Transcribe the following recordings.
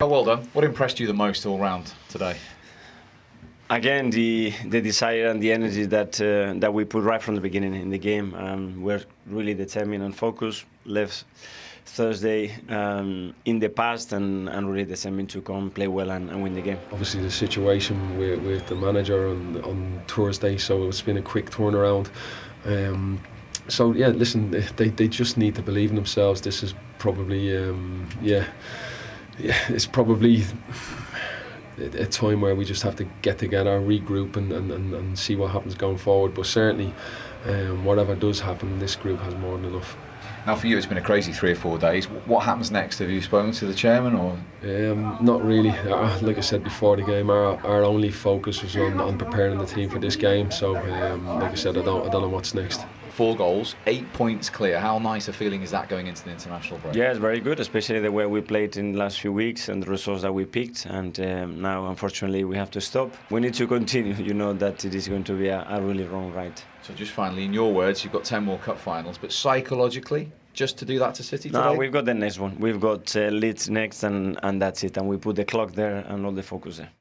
well done. What impressed you the most all round today? Again, the desire and the energy that we put right from the beginning in the game. We're really determined and focused. Left Thursday in the past and really determined to come play well and win the game. Obviously the situation with the manager on Thursday, so it's been a quick turnaround. So yeah, listen, they just need to believe in themselves. This is probably it's probably a time where we just have to get together, regroup and see what happens going forward. But certainly whatever does happen, this group has more than enough. Now for you it's been a crazy 3 or 4 days. What happens next? Have you spoken to the chairman or? Not really. Like I said before the game, our only focus was on preparing the team for this game. So like I said, I don't know what's next. 4 goals, 8 points clear. How nice a feeling is that going into the international break? Yeah, it's very good, especially the way we played in the last few weeks and the results that we picked. And now, unfortunately, we have to stop. We need to continue. You know that it is going to be a really wrong ride. So just finally, in your words, you've got 10 more cup finals, but psychologically, just to do that to City today? No, we've got the next one. We've got Leeds next, and that's it. And we put the clock there and all the focus there.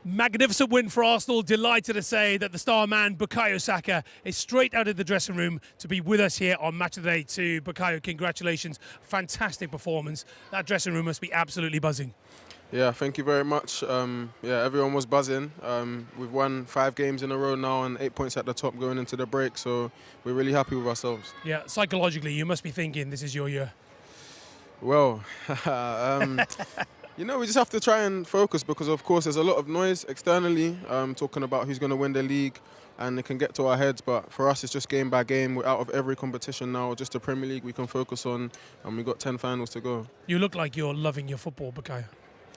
Magnificent win for Arsenal. Delighted to say that the star man, Bukayo Saka, is straight out of the dressing room to be with us here on Match of the Day 2. Bukayo, congratulations. Fantastic performance. That dressing room must be absolutely buzzing. Yeah, thank you very much. Yeah, everyone was buzzing. We've won 5 games in a row now and 8 points at the top going into the break, so we're really happy with ourselves. Yeah, psychologically, you must be thinking this is your year. Well, you know, we just have to try and focus because, of course, there's a lot of noise externally talking about who's going to win the league, and it can get to our heads. But for us, it's just game by game. We're out of every competition now, just the Premier League we can focus on, and we've got 10 finals to go. You look like you're loving your football, Bukayo.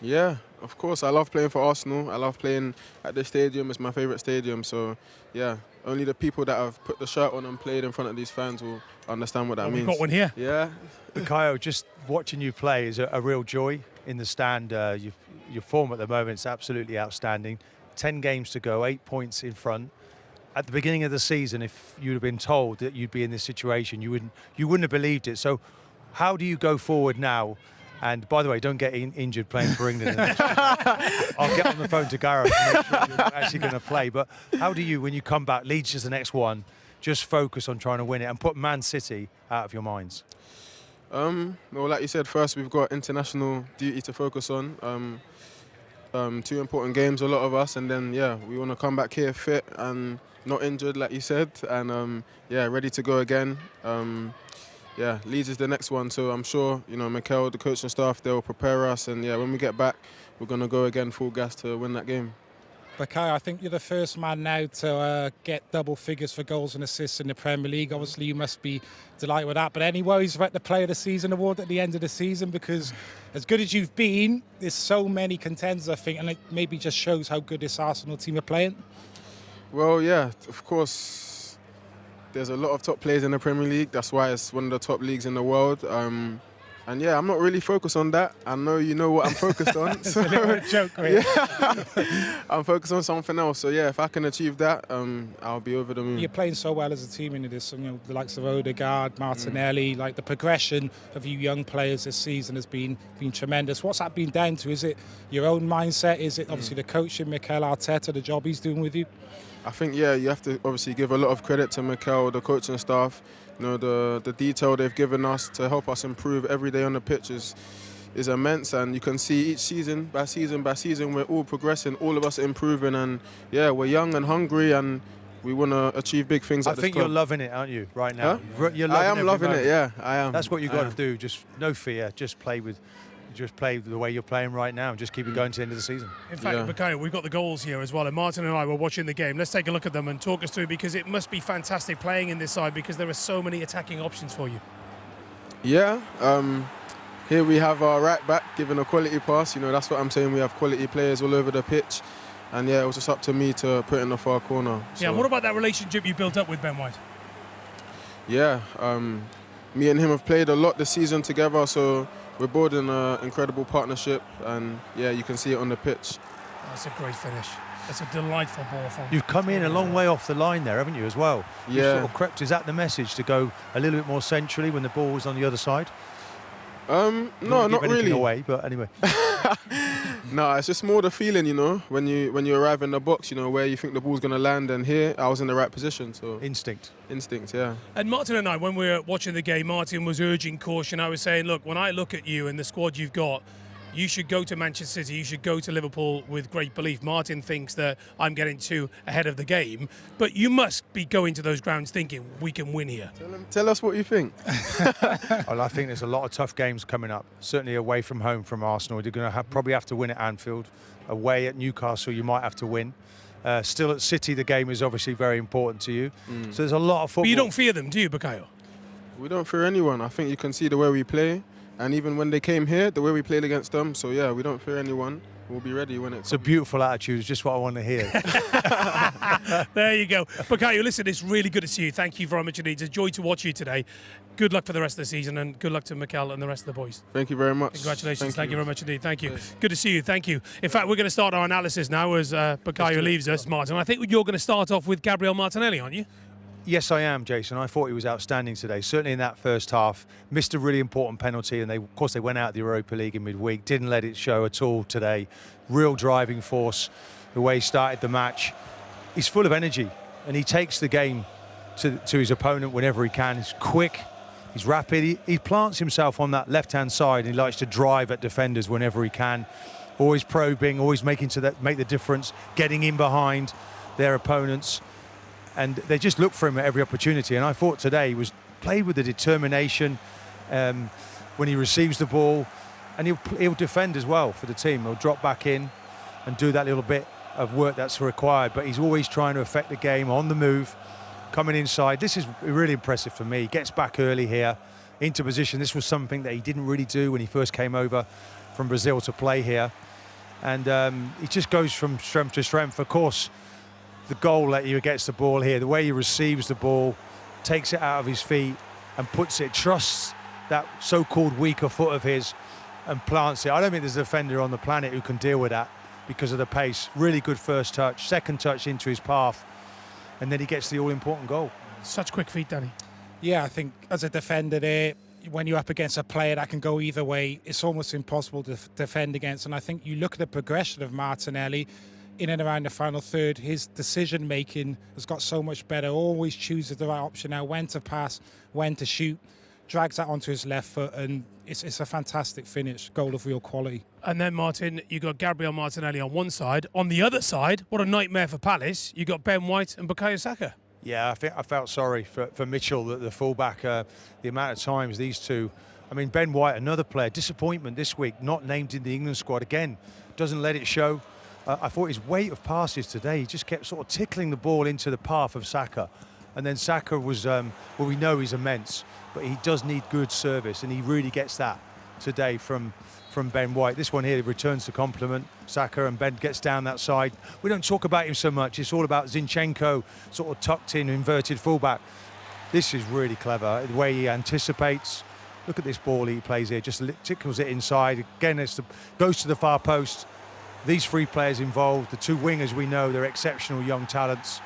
Yeah, of course. I love playing for Arsenal. I love playing at the stadium. It's my favourite stadium. So, yeah, only the people that have put the shirt on and played in front of these fans will understand what that means. We've got one here. Yeah. Bukayo, just watching you play is a real joy in the stand. Your form at the moment is absolutely outstanding. 10 games to go, 8 points in front. At the beginning of the season, if you'd have been told that you'd be in this situation, you wouldn't have believed it. So how do you go forward now? And by the way, don't get injured playing for England. I'll get on the phone to Gareth to make sure you're actually going to play. But how do you, when you come back, Leeds is the next one, just focus on trying to win it and put Man City out of your minds? Well, like you said, first we've got international duty to focus on. 2 important games, a lot of us, and then yeah, we want to come back here fit and not injured, like you said, and yeah, ready to go again. Yeah, Leeds is the next one, so I'm sure, you know, Mikel, the coach and staff, they'll prepare us, and yeah, when we get back, we're going to go again full gas to win that game. Bukayo, I think you're the first man now to get double figures for goals and assists in the Premier League. Obviously, you must be delighted with that. But any worries about the Player of the Season award at the end of the season? Because as good as you've been, there's so many contenders, I think, and it maybe just shows how good this Arsenal team are playing. Well, yeah, of course, there's a lot of top players in the Premier League. That's why it's one of the top leagues in the world. And yeah, I'm not really focused on that. I know you know what I'm focused on. It's a little bit of a joke, right? Yeah. I'm focused on something else. So yeah, if I can achieve that, I'll be over the moon. You're playing so well as a team into this. You know, the likes of Odegaard, Martinelli, like the progression of you young players this season has been tremendous. What's that been down to? Is it your own mindset? Is it obviously the coaching, Mikel Arteta, the job he's doing with you? I think, yeah, you have to obviously give a lot of credit to Mikel, the coaching staff. You know, the detail they've given us to help us improve every day on the pitch is immense, and you can see each season by season by season we're all progressing, all of us improving, and yeah, we're young and hungry and we want to achieve big things at this club. I think you're loving it, aren't you, right now? Huh? You're I am loving moment. it, yeah, I am. That's what you've got to do, just no fear, just play the way you're playing right now and just keep it going to the end of the season. In fact, yeah. Bukayo, we've got the goals here as well, and Martin and I were watching the game. Let's take a look at them and talk us through, because it must be fantastic playing in this side because there are so many attacking options for you. Yeah, here we have our right back giving a quality pass. You know, that's what I'm saying. We have quality players all over the pitch. And yeah, it was just up to me to put in the far corner. So. Yeah, what about that relationship you built up with Ben White? Yeah, me and him have played a lot this season together, so we're building an incredible partnership, and yeah, you can see it on the pitch. That's a great finish. That's a delightful ball from. You've come in a long way off the line there, haven't you, as well? Yeah. You sort of crept. Is that the message, to go a little bit more centrally when the ball was on the other side? No, Don't not give anything really. away, but anyway. No, it's just more the feeling, you know, when you arrive in the box, you know, where you think the ball's going to land, and here I was in the right position. So Instinct. yeah. And Martin and I, when we were watching the game, Martin was urging caution. I was saying, look, when I look at you and the squad you've got, you should go to Manchester City, you should go to Liverpool with great belief. Martin thinks that I'm getting too ahead of the game, but you must be going to those grounds thinking we can win here. Tell us what you think. Well, I think there's a lot of tough games coming up. Certainly away from home from Arsenal. You're going to probably have to win at Anfield. Away at Newcastle, you might have to win. Still at City, the game is obviously very important to you. So there's a lot of football. But you don't fear them, do you, Bukayo? We don't fear anyone. I think you can see the way we play. And even when they came here, the way we played against them. So, yeah, we don't fear anyone. We'll be ready when It's a beautiful attitude. It's just what I want to hear. There you go. Bukayo, listen, it's really good to see you. Thank you very much indeed. It's a joy to watch you today. Good luck for the rest of the season, and good luck to Mikel and the rest of the boys. Thank you very much. Congratulations. Thank you very much indeed. Thank you. Good to see you. Thank you. In fact, we're going to start our analysis now as Bukayo leaves us, Martin. I think you're going to start off with Gabriel Martinelli, aren't you? Yes, I am, Jason. I thought he was outstanding today. Certainly in that first half, missed a really important penalty, and of course they went out of the Europa League in midweek. Didn't let it show at all today. Real driving force, the way he started the match. He's full of energy, and he takes the game to his opponent whenever he can. He's quick, he's rapid. He plants himself on that left-hand side, and he likes to drive at defenders whenever he can. Always probing, always make the difference, getting in behind their opponents. And they just look for him at every opportunity. And I thought today he was played with the determination when he receives the ball, and he'll defend as well for the team. He'll drop back in and do that little bit of work that's required. But he's always trying to affect the game on the move, coming inside. This is really impressive for me. He gets back early here into position. This was something that he didn't really do when he first came over from Brazil to play here. And he just goes from strength to strength. Of course, the goal that he gets the ball here, the way he receives the ball, takes it out of his feet and puts it, trusts that so-called weaker foot of his and plants it. I don't think there's a defender on the planet who can deal with that because of the pace. Really good first touch, second touch into his path, and then he gets the all-important goal. Such quick feet, Danny. Yeah, I think as a defender there, when you're up against a player that can go either way, it's almost impossible to defend against. And I think you look at the progression of Martinelli in and around the final third, his decision making has got so much better. Always chooses the right option now, when to pass, when to shoot, drags that onto his left foot, and it's a fantastic finish, goal of real quality. And then, Martin, you got Gabriel Martinelli on one side. On the other side, what a nightmare for Palace, you got Ben White and Bukayo Saka. Yeah, I felt sorry for Mitchell, the fullback, the amount of times these two. I mean, Ben White, another player, disappointment this week, not named in the England squad again, doesn't let it show. I thought his weight of passes today, he just kept sort of tickling the ball into the path of Saka. And then Saka was, well, we know he's immense, but he does need good service, and he really gets that today from Ben White. This one here returns the compliment, Saka, and Ben gets down that side. We don't talk about him so much. It's all about Zinchenko, sort of tucked in, inverted fullback. This is really clever, the way he anticipates. Look at this ball he plays here, just tickles it inside. Again, goes to the far post. These three players involved, the two wingers, we know they're exceptional young talents,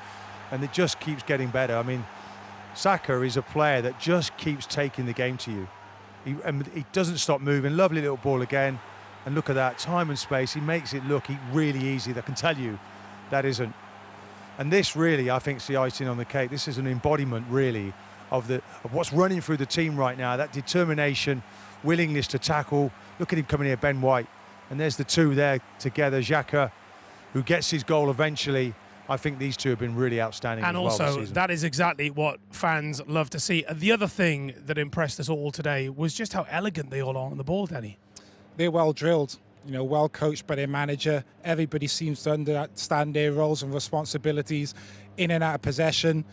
and it just keeps getting better. I mean, Saka is a player that just keeps taking the game to you. He doesn't stop moving. Lovely little ball again, and look at that, time and space. He makes it look really easy. I can tell you that isn't. And this really, I think, is the icing on the cake. This is an embodiment, really, of what's running through the team right now. That determination, willingness to tackle. Look at him coming here, Ben White. And there's the two there together, Xhaka, who gets his goal eventually. I think these two have been really outstanding and as well this also, season. that is exactly what fans love to see. The other thing that impressed us all today was just how elegant they all are on the ball, Danny. They're well drilled, well coached by their manager. Everybody seems to understand their roles and responsibilities in and out of possession.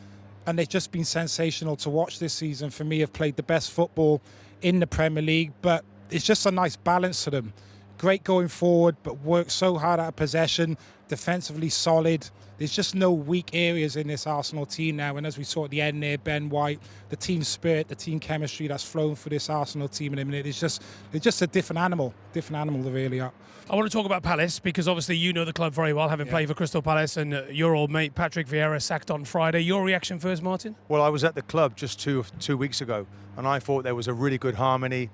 And they've just been sensational to watch this season. For me, have played the best football in the Premier League, but it's just a nice balance to them. Great going forward, but work so hard out of possession, defensively solid. There's just no weak areas in this Arsenal team now. And as we saw at the end there, Ben White, the team spirit, the team chemistry that's flown for this Arsenal team in a minute. It's just a different animal they really are. I want to talk about Palace because obviously you know the club very well, having played for Crystal Palace, and your old mate Patrick Vieira sacked on Friday. Your reaction first, Martin? Well, I was at the club just two weeks ago, and I thought there was a really good harmony.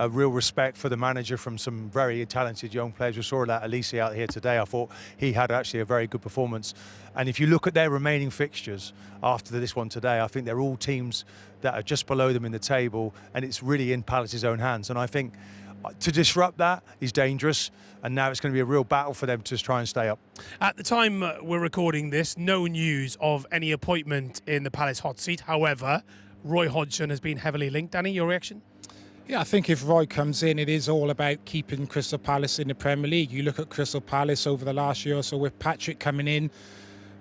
real respect for the manager from some very talented young players. We saw that Elise out here today. I thought he had actually a very good performance. And if you look at their remaining fixtures after this one today, I think they're all teams that are just below them in the table, and it's really in Palace's own hands. And I think to disrupt that is dangerous, and now it's going to be a real battle for them to try and stay up. At the time we're recording this, no news of any appointment in the Palace hot seat. However, Roy Hodgson has been heavily linked. Danny, your reaction? Yeah, I think if Roy comes in, it is all about keeping Crystal Palace in the Premier League. You look at Crystal Palace over the last year or so with Patrick coming in.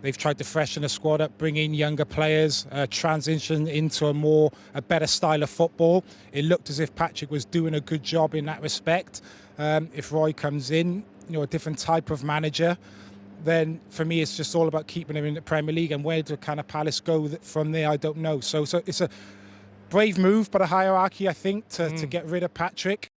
They've tried to freshen the squad up, bring in younger players, transition into a better style of football. It looked as if Patrick was doing a good job in that respect. If Roy comes in, a different type of manager, then for me it's just all about keeping him in the Premier League. And where do kind of Palace go from there? I don't know. So it's a brave move, but a hierarchy, I think, to get rid of Patrick.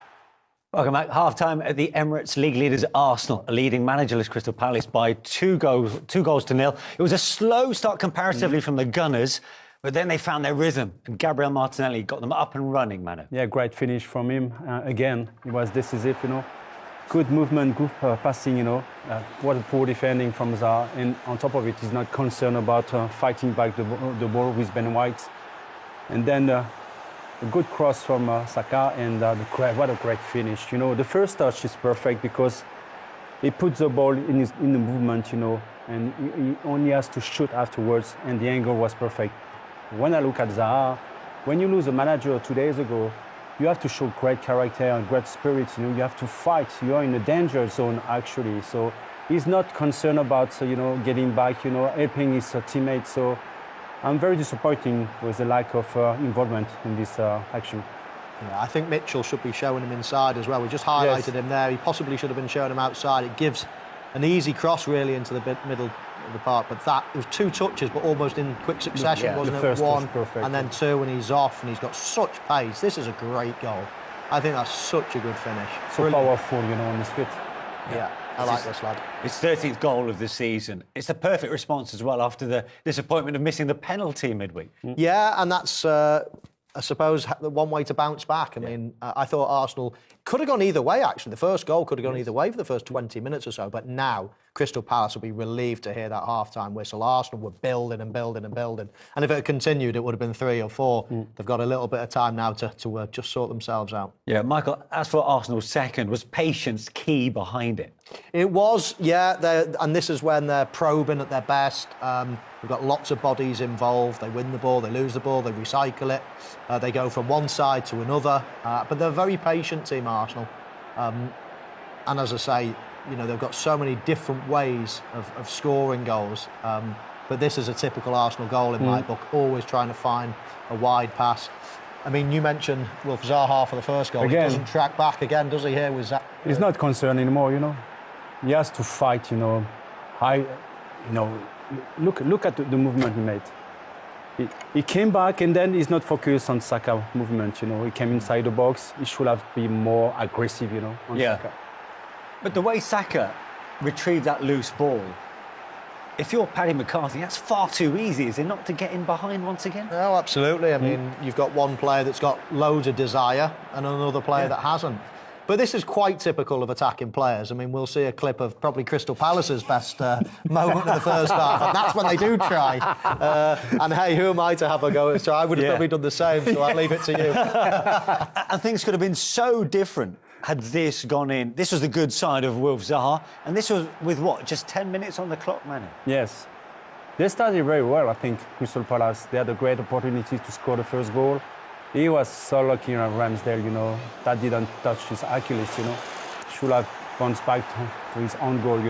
Welcome back. Half-time at the Emirates. League leaders Arsenal are leading managerless Crystal Palace by 2 goals to 0. It was a slow start comparatively from the Gunners, but then they found their rhythm, and Gabriel Martinelli got them up and running, Manu. Yeah, great finish from him. Again, it was decisive, Good movement, good passing, What a poor defending from Zaha. And on top of it, he's not concerned about fighting back the ball with Ben White. And then a good cross from Saka, and what a great finish. The first touch is perfect because he puts the ball in the movement, and he only has to shoot afterwards, and the angle was perfect. When I look at Zaha, when you lose a manager 2 days ago, you have to show great character and great spirit. You have to fight. You are in a danger zone, actually. So he's not concerned about, getting back, helping his teammates. So I'm very disappointed with the lack of involvement in this action. Yeah, I think Mitchell should be showing him inside as well. We just highlighted him there. He possibly should have been showing him outside. It gives an easy cross really into the middle of the park. But it was 2 touches, but almost in quick succession, wasn't it? First 1 perfect, and then 2, and he's off, and he's got such pace. This is a great goal. I think that's such a good finish. So powerful, on his feet. Yeah, I like this lad. His 13th goal of the season. It's the perfect response as well after the disappointment of missing the penalty midweek. Yeah, and that's, I suppose, the one way to bounce back. I mean, I thought Arsenal could have gone either way, actually. The first goal could have gone either way for the first 20 minutes or so, but now Crystal Palace will be relieved to hear that half-time whistle. Arsenal were building and building and building, and if it had continued, it would have been 3 or 4. They've got a little bit of time now to just sort themselves out. Yeah, Michael, as for Arsenal's second, was patience key behind it? It was, yeah, and this is when they're probing at their best. We've got lots of bodies involved. They win the ball, they lose the ball, they recycle it. They go from one side to another. But they're a very patient team, Arsenal. And as I say, they've got so many different ways of scoring goals. But this is a typical Arsenal goal in my book, always trying to find a wide pass. I mean, you mentioned Wilf Zaha for the first goal. Again, he doesn't track back again, does he, here with Zaha? He's not concerned anymore, He has to fight, high, look at the movement he made. He came back, and then he's not focused on Saka movement, He came inside the box. He should have been more aggressive, on Saka. But the way Saka retrieved that loose ball, if you're Paddy McCarthy, that's far too easy, is it not, to get in behind once again? No, absolutely. I mean, you've got one player that's got loads of desire and another player that hasn't. But this is quite typical of attacking players. I mean, we'll see a clip of probably Crystal Palace's best moment of the first half, and that's when they do try. And hey, who am I to have a go? So I would have probably done the same, so I'll leave it to you. And things could have been so different had this gone in. This was the good side of Wilf Zaha, and this was with what, just 10 minutes on the clock, Manu? Yes. They started very well, I think, Crystal Palace. They had a great opportunity to score the first goal. He was so lucky on Ramsdale, that didn't touch his Achilles, Should have bounced back to his own goal,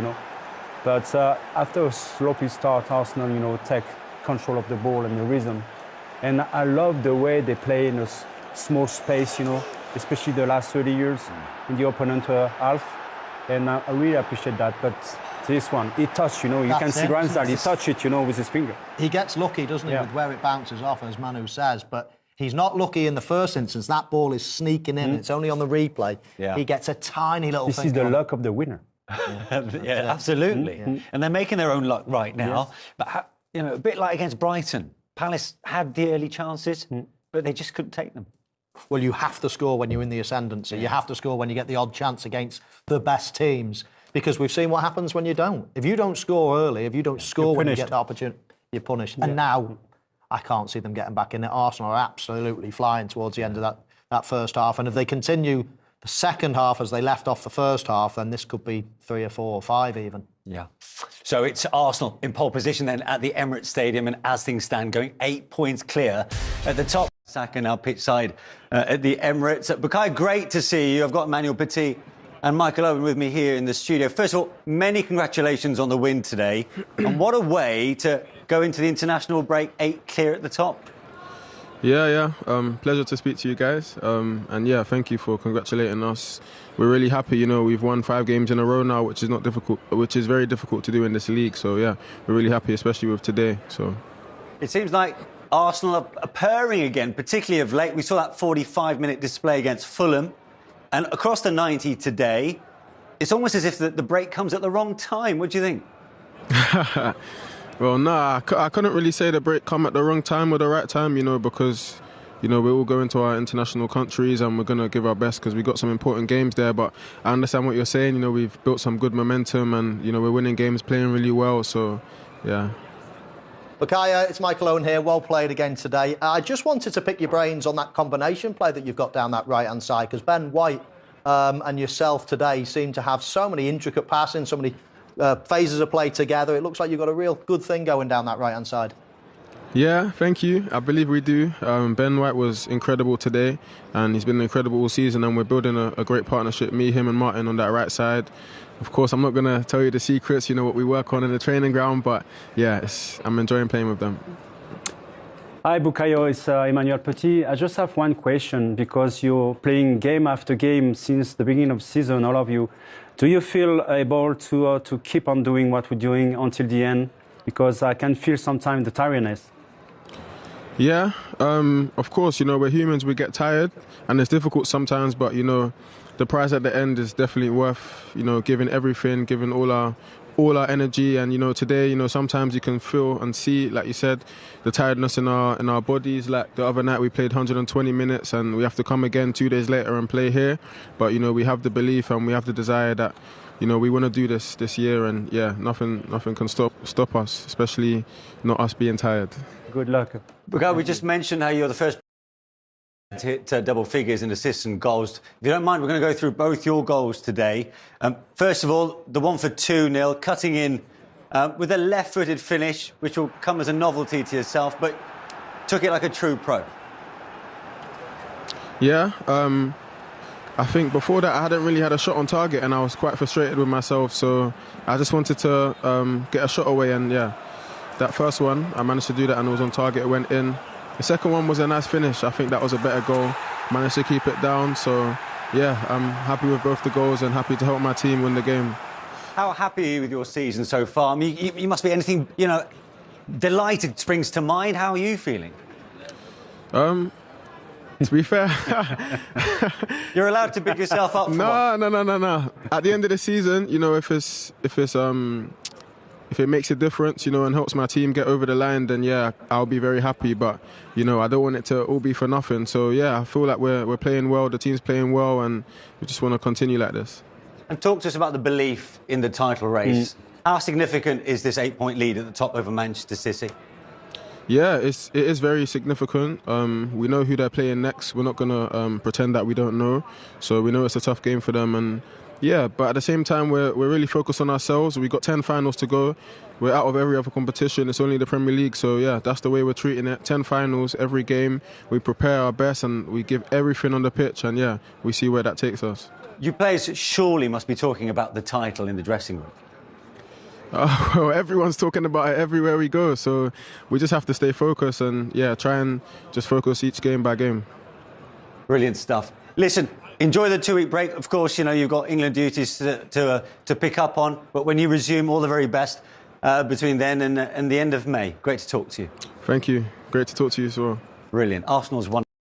But after a sloppy start, Arsenal, take control of the ball and the rhythm. And I love the way they play in a small space, especially the last 30 years in the opponent half. And I really appreciate that. But this one, he touched, you can see Ramsdale, he touched it, with his finger. He gets lucky, doesn't he, with where it bounces off, as Manu says. But he's not lucky in the first instance. That ball is sneaking in. It's only on the replay. Yeah. He gets a tiny little This is the luck of the winner. Yeah, absolutely. Yeah. And they're making their own luck right now. Yes. But, a bit like against Brighton, Palace had the early chances, but they just couldn't take them. Well, you have to score when you're in the ascendancy. You have to score when you get the odd chance against the best teams, because we've seen what happens when you don't. If you don't score early, if you don't score when you get the opportunity, you're punished. And now, I can't see them getting back in it. Arsenal are absolutely flying towards the end of that first half. And if they continue the second half as they left off the first half, then this could be 3 or 4 or 5 even. Yeah. So it's Arsenal in pole position then at the Emirates Stadium, and as things stand, going 8 points clear at the top. Saka now pitch side at the Emirates. Bukayo, great to see you. I've got Emmanuel Petit and Michael Owen with me here in the studio. First of all, many congratulations on the win today. And what a way to go into the international break 8 clear at the top. Yeah. Pleasure to speak to you guys. And yeah, thank you for congratulating us. We're really happy. You know, we've won 5 games in a row now, which is very difficult to do in this league. So yeah, we're really happy, especially with today. So it seems like Arsenal are purring again, particularly of late. We saw that 45-minute display against Fulham, and across the 90 today, it's almost as if the break comes at the wrong time. What do you think? Well, I couldn't really say the break come at the wrong time or the right time, you know, because, you know, we're all going to our international countries and we're going to give our best because we've got some important games there. But I understand what you're saying. You know, we've built some good momentum and, you know, we're winning games, playing really well. So, yeah. Bukayo, it's Michael Owen here. Well played again today. I just wanted to pick your brains on that combination play that you've got down that right-hand side, because Ben White and yourself today seem to have so many intricate passing, so many phases of play together. It looks like you've got a real good thing going down that right-hand side. Yeah, thank you. I believe we do. Ben White was incredible today, and he's been incredible all season, and we're building a great partnership, me, him and Martin on that right side. Of course, I'm not going to tell you the secrets, you know, what we work on in the training ground, but yeah, I'm enjoying playing with them. Hi, Bukayo, it's Emmanuel Petit. I just have one question, because you're playing game after game since the beginning of the season, all of you. Do you feel able to keep on doing what we're doing until the end? Because I can feel sometimes the tiredness. Yeah, of course, you know, we're humans, we get tired, and it's difficult sometimes, but, you know, the prize at the end is definitely worth, you know, giving everything, giving all our energy. And, you know, today, you know, sometimes you can feel and see, like you said, the tiredness in our bodies. Like the other night we played 120 minutes and we have to come again 2 days later and play here. But, you know, we have the belief and we have the desire that, you know, we want to do this year, and yeah, nothing can stop us, especially not us being tired. Good luck. Bukayo, we just mentioned how you're the first to hit double figures in assists and goals. If you don't mind, we're going to go through both your goals today. First of all, the one for 2-0, cutting in with a left-footed finish, which will come as a novelty to yourself, but took it like a true pro. Yeah, I think before that I hadn't really had a shot on target and I was quite frustrated with myself, so I just wanted to get a shot away, and yeah, that first one, I managed to do that and it was on target, it went in. The second one was a nice finish. I think that was a better goal. Managed to keep it down. So, yeah, I'm happy with both the goals and happy to help my team win the game. How happy are you with your season so far? I mean, you must be anything, you know, delighted springs to mind. How are you feeling? To be fair... You're allowed to pick yourself up for one. No. At the end of the season, you know, if it makes a difference, you know, and helps my team get over the line, then yeah, I'll be very happy. But, you know, I don't want it to all be for nothing. So yeah, I feel like we're playing well, the team's playing well, and we just want to continue like this. And talk to us about the belief in the title race. How significant is this 8-point lead at the top over Manchester City? Yeah, it is very significant. We know who they're playing next. We're not going to pretend that we don't know. So we know it's a tough game for them, and yeah, but at the same time, we're really focused on ourselves. We've got 10 finals to go. We're out of every other competition. It's only the Premier League. So, yeah, that's the way we're treating it. 10 finals, every game. We prepare our best and we give everything on the pitch. And, yeah, we see where that takes us. You players surely must be talking about the title in the dressing room. Well, everyone's talking about it everywhere we go. So we just have to stay focused and, yeah, try and just focus each game by game. Brilliant stuff. Listen, enjoy the 2-week break. Of course, you know, you've got England duties to pick up on. But when you resume, all the very best between then and the end of May. Great to talk to you. Thank you. Great to talk to you as well. Brilliant. Arsenal's won.